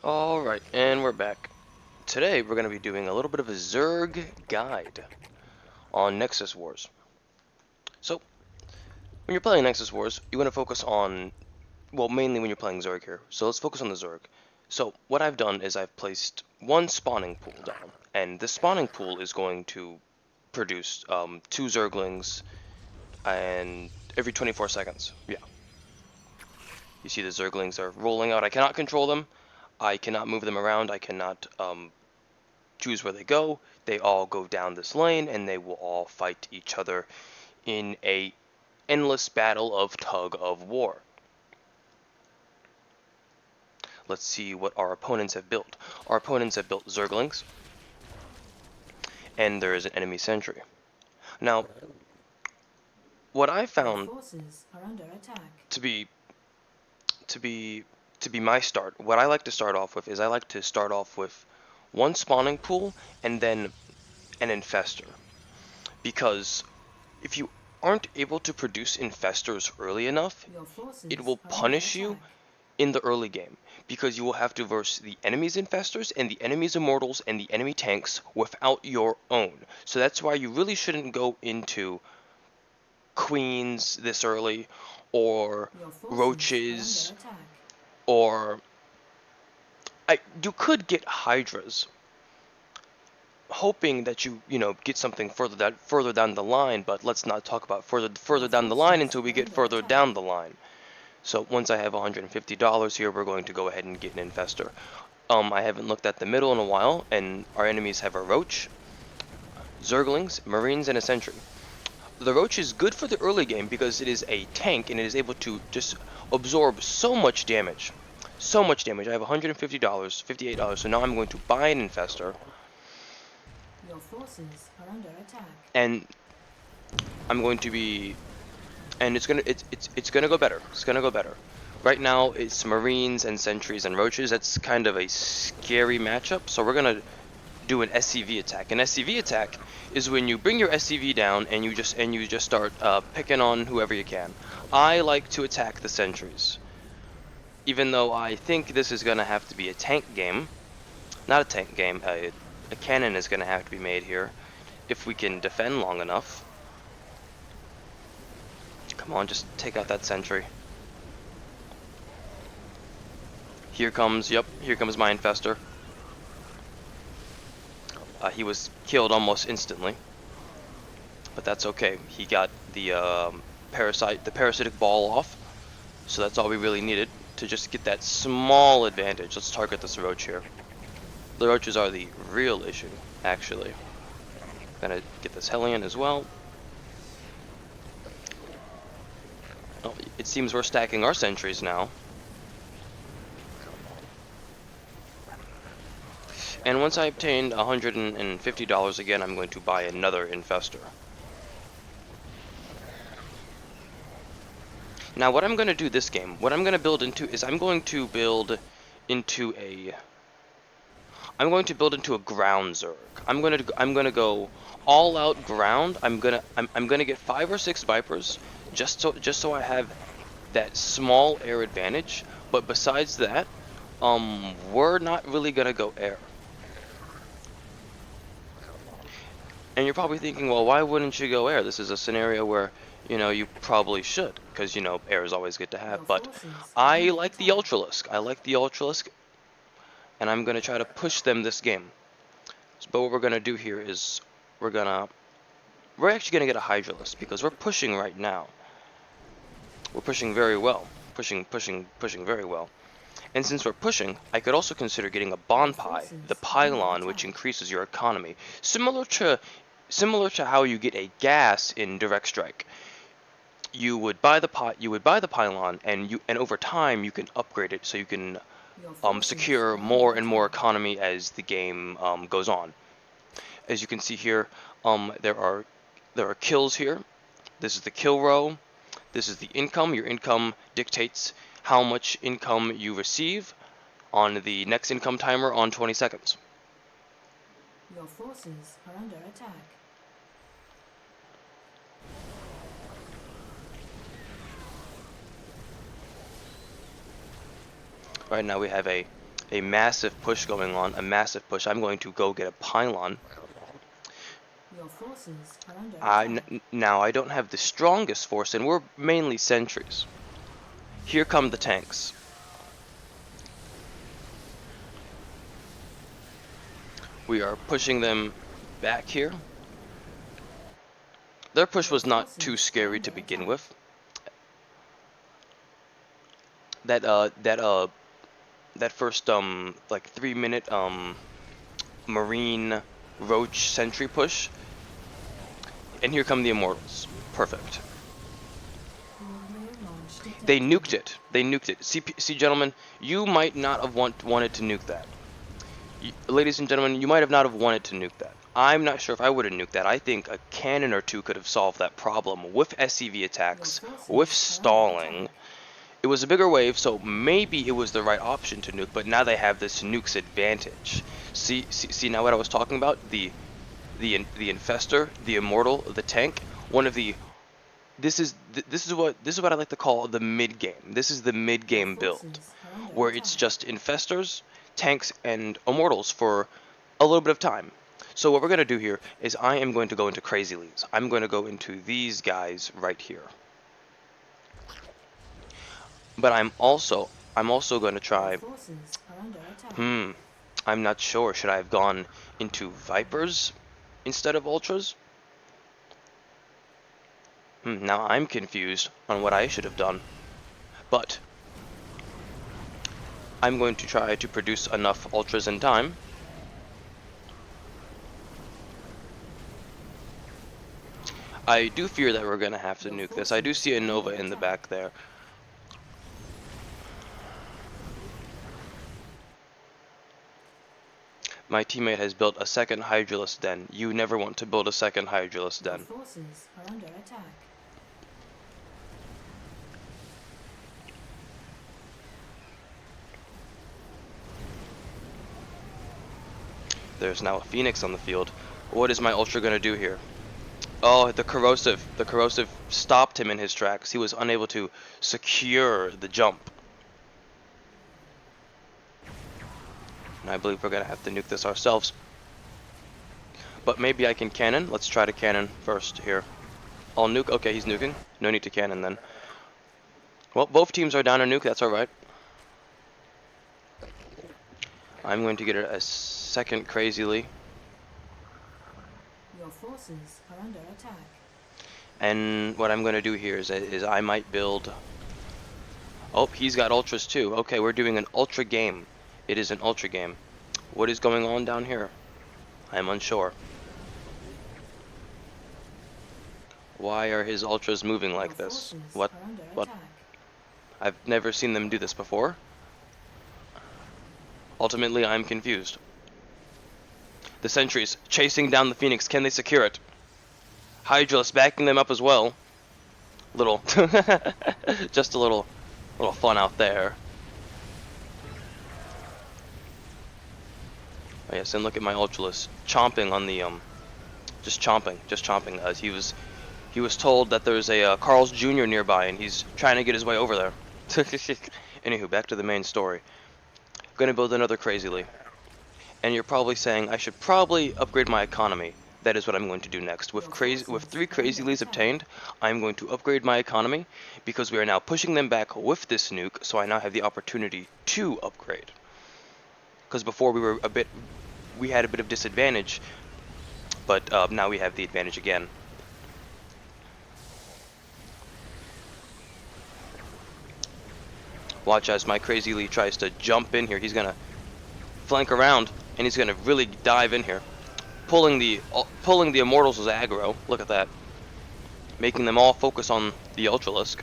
Alright, and we're back. Today we're going to be doing a little bit of a Zerg guide on Nexus Wars. So, when you're playing Nexus Wars, you want to focus on, well, mainly when you're playing Zerg here. So let's focus on the Zerg. So, what I've done is I've placed one spawning pool down, and this spawning pool is going to produce 2 Zerglings and every 24 seconds. Yeah. You see the Zerglings are rolling out. I cannot control them. I cannot move them around. I cannot choose where they go. They all go down this lane, and they will all fight each other in a endless battle of tug of war. Let's see what our opponents have built. Our opponents have built Zerglings, and there is an enemy sentry. Now, what I found to be my start, what I like to start off with is I like to start off with one spawning pool and then an infestor, because if you aren't able to produce infestors early enough, it will punish you in the early game, because you will have to verse the enemy's infestors and the enemy's immortals and the enemy tanks without your own. So that's why you really shouldn't go into queens this early, or roaches, or you could get hydras, hoping that you get something further down the line. But let's not talk about further down the line until we get further down the line. So once I have $150 here, we're going to go ahead and get an infestor. I haven't looked at the middle in a while, and our enemies have a roach, Zerglings, Marines, and a sentry. The roach is good for the early game because it is a tank and it is able to just absorb so much damage. So much damage. I have $150, $58, so now I'm going to buy an infestor. Your forces are under attack. And I'm going to be, and it's gonna go better. It's gonna go better. Right now it's Marines and sentries and roaches. That's kind of a scary matchup. So we're gonna do an SCV attack. An SCV attack is when you bring your SCV down and you just start picking on whoever you can. I like to attack the sentries, even though I think this is gonna have to be a tank game. Not a tank game. A cannon is gonna have to be made here if we can defend long enough. Come on, just take out that sentry. Here comes my infestor. He was killed almost instantly, but that's okay. He got the parasitic ball off, so that's all we really needed to just get that small advantage. Let's target this roach here. The roaches are the real issue, actually. Gonna get this Hellion as well. Oh, it seems we're stacking our sentries now. And once I obtained $150 again, I'm going to buy another infestor. Now what I'm going to do this game, what I'm going to build into is I'm going to build into a ground Zerg. I'm going to go all out ground. I'm going to get 5 or 6 Vipers just so I have that small air advantage. But besides that, we're not really going to go air. And you're probably thinking, well, why wouldn't you go air? This is a scenario where, you probably should, because, air is always good to have. But I like the Ultralisk. And I'm going to try to push them this game. But what we're going to do here is we're actually going to get a Hydralisk, because we're pushing right now. We're pushing very well. Pushing very well. And since we're pushing, I could also consider getting a Bonpai, the pylon, which increases your economy. Similar to how you get a gas in Direct Strike. You would buy the pylon, and over time you can upgrade it so you can secure more and more economy as the game goes on. As you can see here, there are kills here. This is the kill row. This is the income. Your income dictates how much income you receive on the next income timer on 20 seconds. Your forces are under attack. Right now we have a a massive push going on, a massive push. I'm going to go get a pylon. Your forces are under attack. Now I don't have the strongest force, and we're mainly sentries. Here come the tanks. We are pushing them back here. Their push was not too scary to begin with. That first like 3-minute marine roach sentry push. And here come the immortals. Perfect. They nuked it. They nuked it. See, gentlemen, you might not have wanted to nuke that. Ladies and gentlemen, you might have not have wanted to nuke that. I'm not sure if I would have nuked that. I think a cannon or two could have solved that problem with SCV attacks, with stalling. It was a bigger wave, so maybe it was the right option to nuke, but now they have this nuke's advantage. See now what I was talking about? The infestor, the immortal, the tank. One of the this is what I like to call the mid game. This is the mid game build, where it's just infestors, tanks, and immortals for a little bit of time. So what we're gonna do here is I am going to go into crazy leads. I'm going to go into these guys right here. But I'm also going to try. I'm not sure. Should I have gone into Vipers instead of Ultras? Now I'm confused on what I should have done. But I'm going to try to produce enough Ultras in time. I do fear that we're going to have to nuke this. I do see a Nova in the back there. My teammate has built a second Hydralisk den. You never want to build a second Hydralisk den. Forces are under attack. There's now a Phoenix on the field. What is my Ultra going to do here? Oh, the corrosive. The corrosive stopped him in his tracks. He was unable to secure the jump. And I believe we're going to have to nuke this ourselves. But maybe I can cannon. Let's try to cannon first here. I'll nuke. Okay, he's nuking. No need to cannon then. Well, both teams are down a nuke. That's alright. I'm going to get a second crazily. Your forces are under attack. And what I'm going to do here is I might build... Oh, he's got ultras too. Okay, we're doing an ultra game. It is an ultra game. What is going on down here? I'm unsure. Why are his ultras moving like this? What? I've never seen them do this before. Ultimately, I'm confused. The sentries chasing down the Phoenix. Can they secure it? Hydralisk backing them up as well. Little, just a little fun out there. Oh yes, and look at my Ultralisk chomping on the just chomping. He was told that there's a Carl's Jr. nearby, and he's trying to get his way over there. Anywho, back to the main story. Gonna build another Crazily. And you're probably saying I should probably upgrade my economy. That is what I'm going to do next. With 3 Crazilies obtained, I'm going to upgrade my economy because we are now pushing them back with this nuke, so I now have the opportunity to upgrade. Because before we had a bit of disadvantage, but now we have the advantage again. Watch as my Crazily tries to jump in here. He's gonna flank around, and he's gonna really dive in here, pulling the Immortals as aggro. Look at that, making them all focus on the Ultralisk.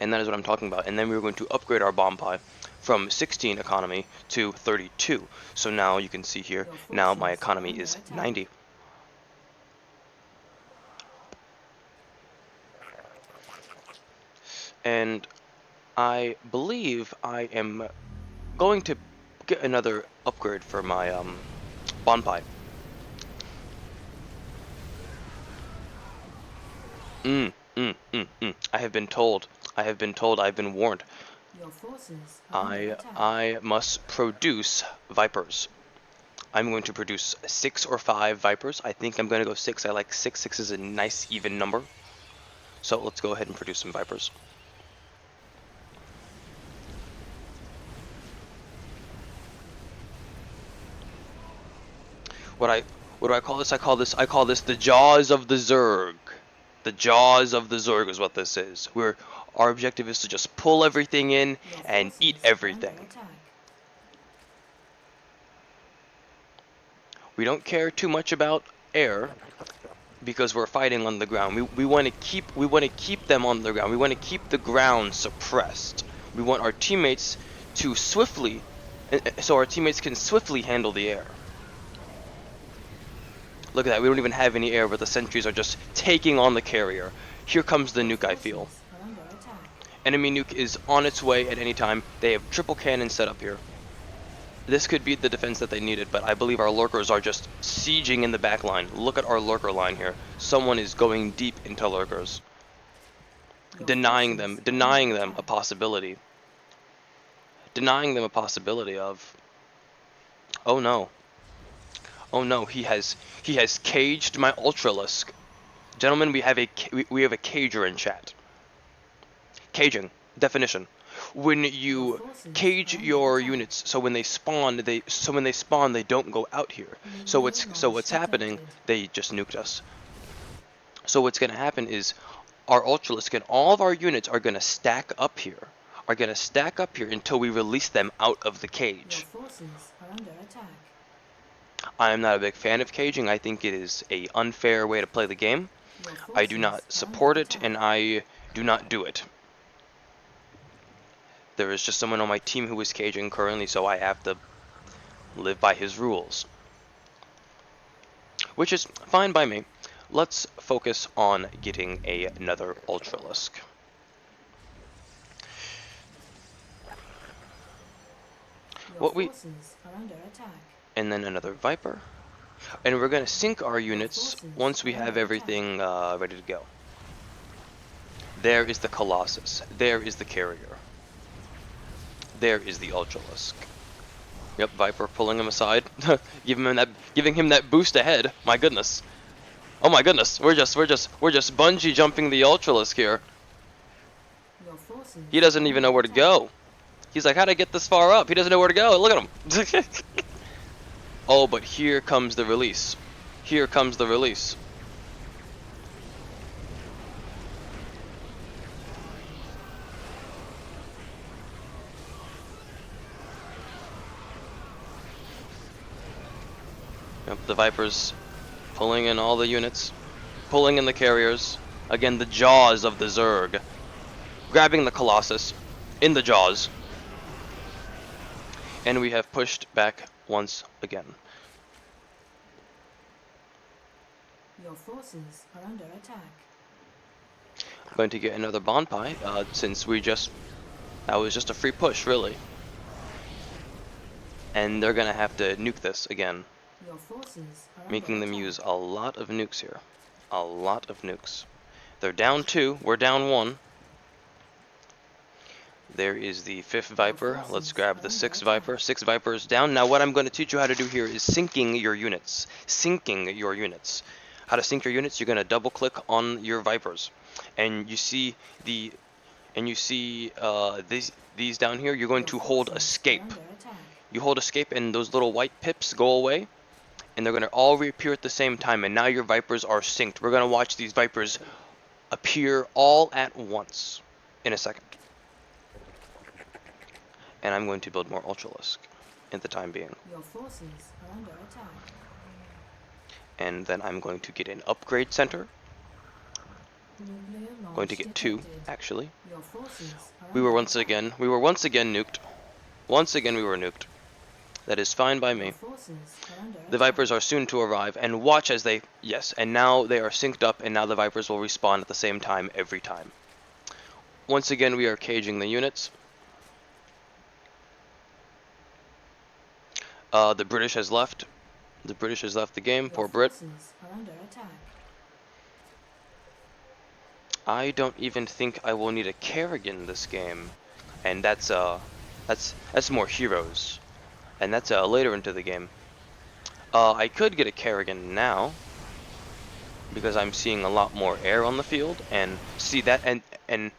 And that is what I'm talking about. And then we were going to upgrade our bomb pie from 16 economy to 32. So now you can see here, now my economy is 90. And I believe I am going to get another upgrade for my bonpie. I have been told, I've been warned. Your forces are under attack. I must produce Vipers. I'm going to produce 6 or 5 Vipers. I think I'm going to go 6. I like 6. 6 is a nice even number. So let's go ahead and produce some Vipers. What do I call this? I call this the jaws of the Zerg. The jaws of the Zerg is what this is. Our objective is to just pull everything in Your and eat forces are everything. under attack. We don't care too much about air because we're fighting on the ground. We want to keep them on the ground. We want to keep the ground suppressed. We want our teammates to swiftly, so our teammates can swiftly handle the air. Look at that. We don't even have any air, but the sentries are just taking on the carrier. Here comes the nuke, I feel. Forces are under attack. Enemy nuke is on its way at any time. They have triple cannon set up here. This could be the defense that they needed, but I believe our lurkers are just sieging in the back line. Look at our lurker line here. Someone is going deep into lurkers. Your Denying forces them are under a attack. possibility. Denying them a possibility of... Oh no. Oh no, he has caged my Ultralisk. Gentlemen, we have a cager in chat. Caging. Definition. When you cage your units, so when they spawn, they don't go out here. So what's happening? They just nuked us. So what's gonna happen is our Ultralisk and all of our units are gonna stack up here. Until we release them out of the cage. Your forces are under attack. I am not a big fan of caging. I think it is an unfair way to play the game. Your I do forces not are support under it, attack. and I do not do it. There is just someone on my team who is caging currently, so I have to live by his rules. Which is fine by me. Let's focus on getting another Ultralisk. Your forces are under attack. And then another Viper. And we're going to sync our units once we have everything ready to go. There is the Colossus. There is the carrier. There is the Ultralisk. Yep, Viper pulling him aside, giving him that boost ahead. My goodness. Oh my goodness. We're just bungee jumping the Ultralisk here. Your forces He doesn't even know where to go. He's like, how'd I get this far up? He doesn't know where to go. Look at him. Oh, but here comes the release. Here comes the release. Yep, the Vipers pulling in all the units, pulling in the carriers. Again, the jaws of the Zerg. Grabbing the Colossus in the jaws. And we have pushed back once again. Your forces are under attack. I'm going to get another Bonpai, since that was just a free push, really. And they're gonna have to nuke this again. Your forces are Making under them attack. use a lot of nukes here. A lot of nukes. They're down 2, we're down 1. There is the 5th Viper. Let's grab the 6th Viper. 6 Vipers down. Now what I'm going to teach you how to do here is syncing your units. Syncing your units. How to sync your units, you're going to double click on your Vipers. And you see these down here, you're going to hold escape. You hold escape and those little white pips go away. And they're going to all reappear at the same time. And now your Vipers are synced. We're going to watch these Vipers appear all at once in a second. And I'm going to build more Ultralisk at the time being. Your forces are under attack. And then I'm going to get an upgrade center. Nuclear launch Going to get 2, detected. actually. Your forces are We were under once again nuked. Once again we were nuked. That is fine by me. Your forces are under The Vipers are soon to arrive, and watch as they, yes, and now they are synced up, and now the Vipers will respawn at the same time every time. Once again we are caging the units. The British has left. The British has left the game. Poor Brit. forces are under attack. I don't even think I will need a Kerrigan this game. and that's more heroes, and that's later into the game. I could get a Kerrigan now because I'm seeing a lot more air on the field, and see that, Your and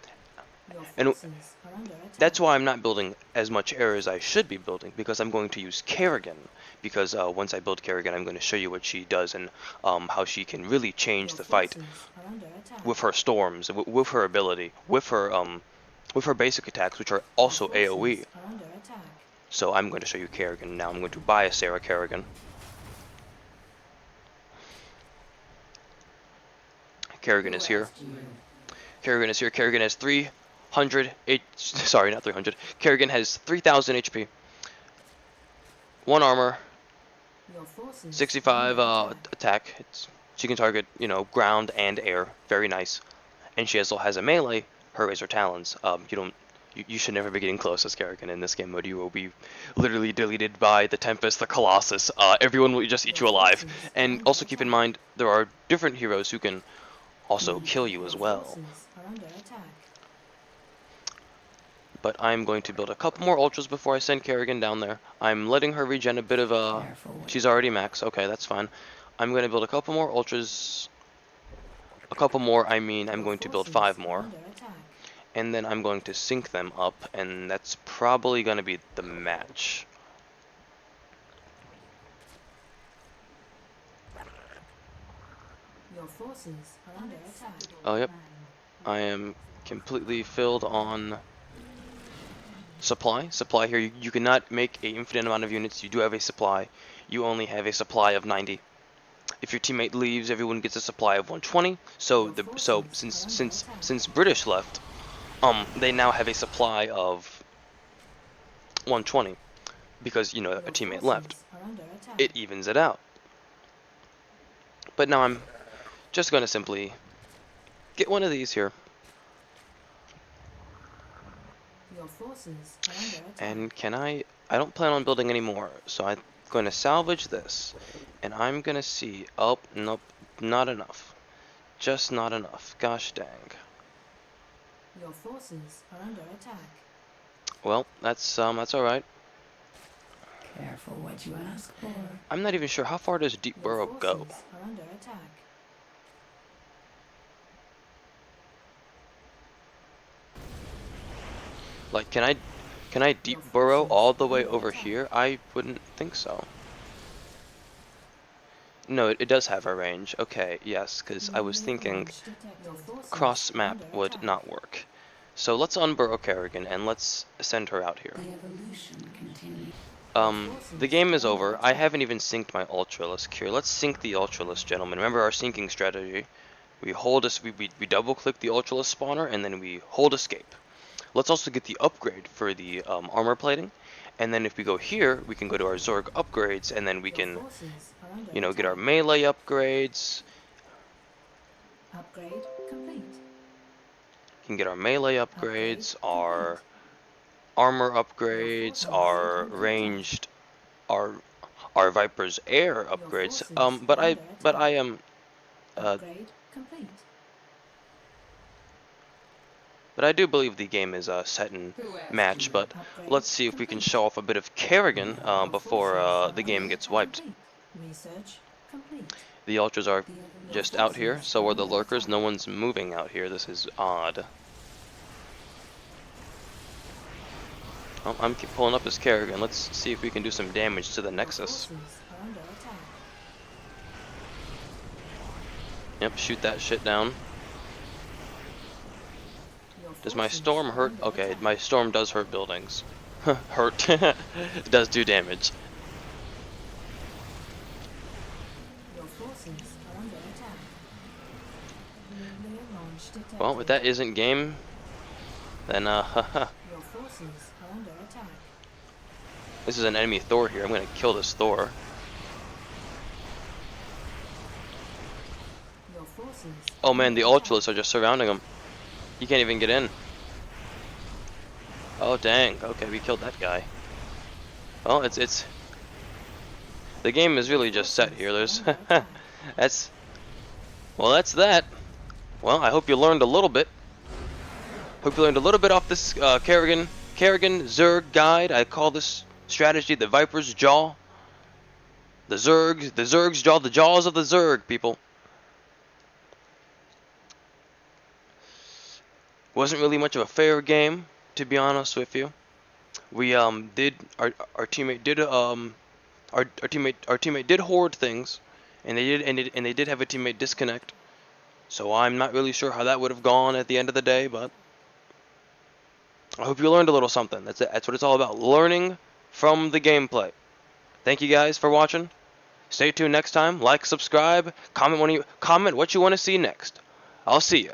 forces are under attack. that's why I'm not building as much air as I should be building, because I'm going to use Kerrigan. Because once I build Kerrigan, I'm going to show you what she does and how she can really change Your the fight forces are under attack. with her storms, with her ability, with her basic attacks, which are also Your AOE. forces are under attack. So I'm going to show you Kerrigan now. I'm going to buy a Sarah Kerrigan. Kerrigan is here. Kerrigan is here. Kerrigan has 300 sorry, not 300. Kerrigan has 3,000 HP. 1 armor, Your forces 65 are under attack. attack. She can target, ground and air. Very nice. And she also has a melee. Her razor talons. You should never be getting close as Kerrigan in this game mode. You will be literally deleted by the Tempest, the Colossus. Everyone will just eat you alive. And also keep in mind, there are different heroes who can also kill you as Your well. forces are under attack. But I'm going to build a couple more ultras before I send Kerrigan down there. I'm letting her regen a bit of she's already max. Okay, that's fine. I'm going to build a couple more ultras. A couple more, I mean, I'm going to build 5 more. Under attack. And then I'm going to sync them up, and that's probably going to be the match. Your forces are under attack. Oh, yep. I am completely filled on supply. Supply here, you cannot make an infinite amount of units. You do have a supply. You only have a supply of 90. If your teammate leaves, everyone gets a supply of 120. So since British left, they now have a supply of 120 because a teammate left. It evens it out. But now I'm just going to simply get one of these here. Your forces are under attack. And I don't plan on building any more, so I'm going to salvage this. And I'm going to see, oh, nope, not enough. Just not enough. Gosh dang. Your forces are under attack. Well, that's alright. Careful what you ask for. I'm not even sure how far does Deep Burrow Your go. forces are under attack. Like, can I deep burrow all the way over here? I wouldn't think so. No, it does have a range. Okay, yes, because I was thinking cross map would not work. So let's unburrow Kerrigan and let's send her out here. The game is over. I haven't even synced my Ultralisk here. Let's sync the Ultralisk, gentlemen. Remember our syncing strategy. We double click the Ultralisk spawner and then we hold escape. Let's also get the upgrade for the armor plating. And then if we go here, we can go to our Zerg upgrades and then we can, get our melee upgrades. Upgrade complete. We can get our melee upgrades, our armor upgrades, our ranged, our Viper's air upgrades. But I am, Upgrade complete. but I do believe the game is set in match. But let's see if we can show off a bit of Kerrigan before the game gets wiped. Research complete. The ultras are just out here, so are the lurkers. No one's moving out here. This is odd. Oh, I'm pulling up his Kerrigan. Let's see if we can do some damage to the Nexus. Yep, shoot that shit down. Does my storm hurt? Okay, my storm does hurt buildings. Hurt. It does do damage. Well, if that isn't game, then haha. This is an enemy Thor here. I'm gonna kill this Thor. Oh man, the Ultralists are just surrounding him. He can't even get in. Oh dang. Okay, we killed that guy. Well, it's the game is really just set here. There's that's that. Well, I hope you learned a little bit. Hope you learned a little bit off this Kerrigan Kerrigan Zerg guide. I call this strategy the Viper's Jaw. The Zerg's Jaw, the jaws of the Zerg, people. Wasn't really much of a fair game, to be honest with you. We did our teammate did our teammate did hoard things, and they did have a teammate disconnect. So I'm not really sure how that would have gone at the end of the day, but I hope you learned a little something. That's it. That's what it's all about, learning from the gameplay. Thank you guys for watching. Stay tuned next time. Like, subscribe, comment what you want to see next. I'll see ya.